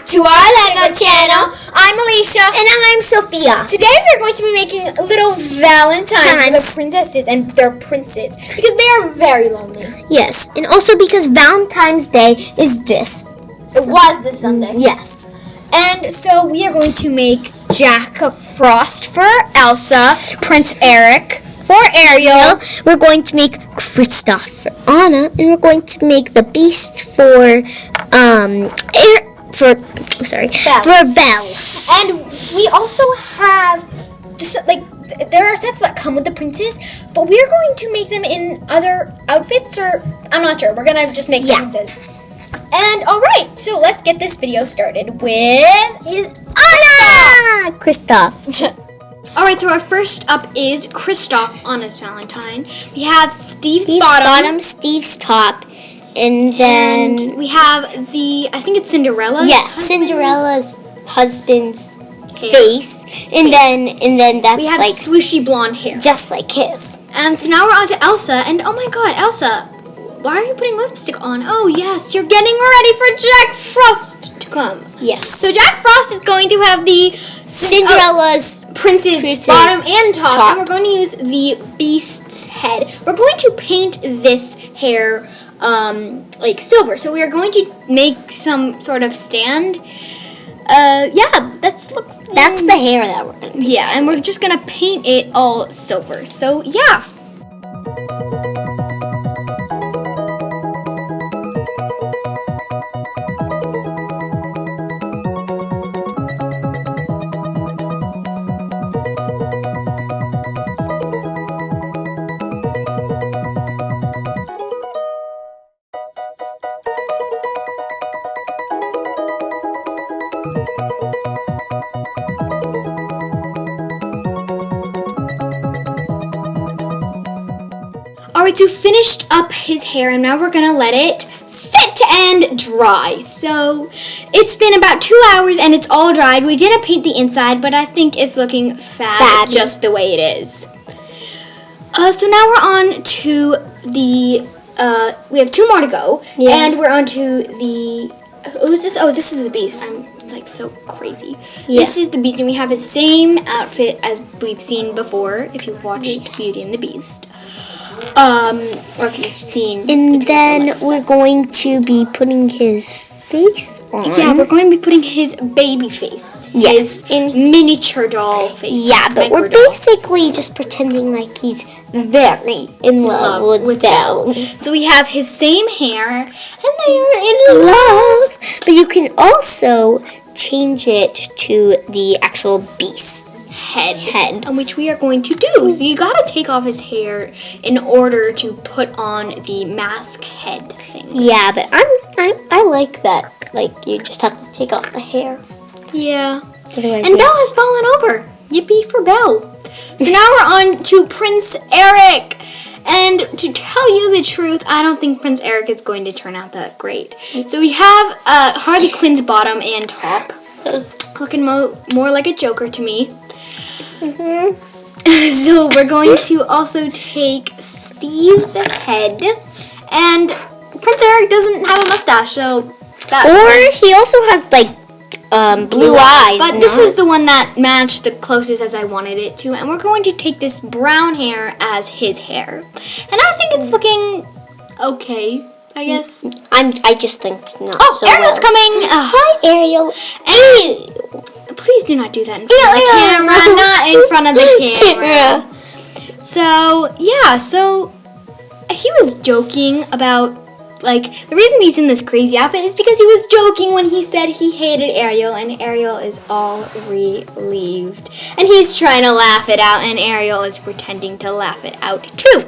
to our Lego channel. I'm Alicia. And I'm Sophia. Today we're going to be making little Valentines for the princesses and their princes because they are very lonely. Yes, and also because Valentine's Day is this. It was this Sunday. Yes. And so we are going to make Jack Frost for Elsa, Prince Eric for Ariel. We're going to make Kristoff for Anna, and we're going to make the Beast for Belle. And we also have this, there are sets that come with the princes, but we're going to make them in other outfits, or I'm not sure. We're gonna just make the princes. And alright, so let's get this video started with Anna! Kristoff. Alright, so our first up is Kristoff, Anna's Valentine. We have Steve's bottom, bottom, Steve's top, and then we have I think it's Cinderella's. Yes, Cinderella's husband's face, and then that's we have like swooshy blonde hair, just like his. So now we're on to Elsa, and oh my God, Elsa, why are you putting lipstick on? Oh yes, you're getting ready for Jack Frost to come. Yes. So Jack Frost is going to have the Princess bottom and top, and we're going to use the Beast's head. We're going to paint this hair like silver. So we are going to make some sort of stand. That's the hair that we're gonna paint. Yeah, and we're just gonna paint it all silver. So yeah. Alright, so finished up his hair, and now we're gonna let it sit and dry. So it's been about 2 hours and it's all dried. We didn't paint the inside, but I think it's looking fab just the way it is. So now we're on to the we have 2 more to go, and we're on to the who's this? Oh, this is the Beast. I'm like so crazy. Yeah. This is the Beast, and we have the same outfit as we've seen before if you've watched Beauty and the Beast. Or if you've seen. And then we're going to be putting his face on. Yeah, we're going to be putting his baby face. Yes. His miniature doll face. Yeah, but we're basically just pretending like he's very in love with Belle. So we have his same hair, and they are in love. But you can also change it to the actual Beast head, which we are going to do. So you gotta take off his hair in order to put on the mask head thing. Yeah, but I like that. Like, you just have to take off the hair. Yeah. And Belle has fallen over. Yippee for Belle. So now we're on to Prince Eric. And to tell you the truth, I don't think Prince Eric is going to turn out that great. So we have Harley Quinn's bottom and top, looking more like a Joker to me. So we're going to also take Steve's head, and Prince Eric doesn't have a mustache, so he also has blue eyes. But this is the one that matched the closest as I wanted it to, and we're going to take this brown hair as his hair, and I think it's looking okay. I guess. I just think not. Oh, so Ariel's coming! Hi, Ariel. Hey! Please do not do that in front of the camera. Not in front of the camera. So, yeah, so he was joking about, the reason he's in this crazy outfit is because he was joking when he said he hated Ariel, and Ariel is all relieved. And he's trying to laugh it out, and Ariel is pretending to laugh it out, too.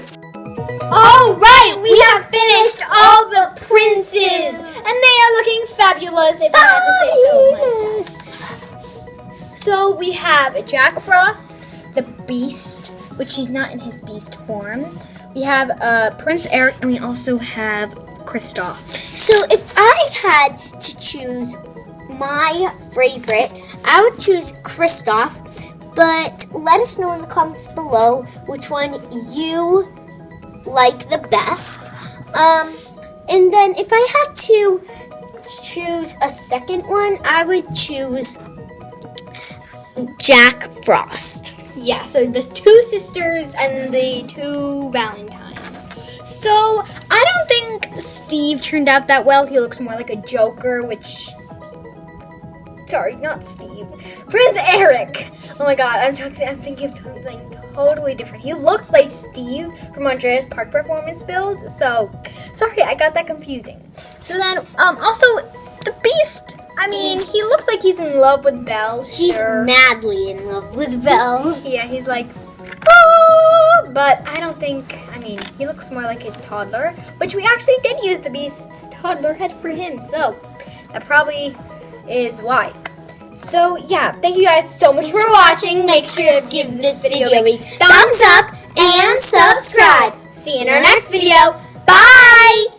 Alright, we have finished all the princes, and they are looking fabulous, if I had to say so myself. So we have Jack Frost, the Beast, which he's not in his Beast form. We have Prince Eric, and we also have Kristoff. So if I had to choose my favorite, I would choose Kristoff, but let us know in the comments below which one you like the best. And then if I had to choose a second one, I would choose Jack Frost. Yeah, so the 2 sisters and the 2 Valentines. So, I don't think Steve turned out that well. He looks more like a Joker, which... Sorry, not Steve. Prince Eric! Oh my god, I'm thinking of something totally different. He looks like Steve from Andrea's Park Performance build, so... Sorry, I got that confusing. So then, also, the Beast... I mean, he looks like he's in love with Belle. He's madly in love with Belle. Yeah, he's like, oh! But I don't think, I mean, he looks more like his toddler, which we actually did use the Beast's toddler head for him, so that probably is why. So, yeah, thank you guys so much for watching. Make sure to give this video a big thumbs up and subscribe. See you in our next video. Bye!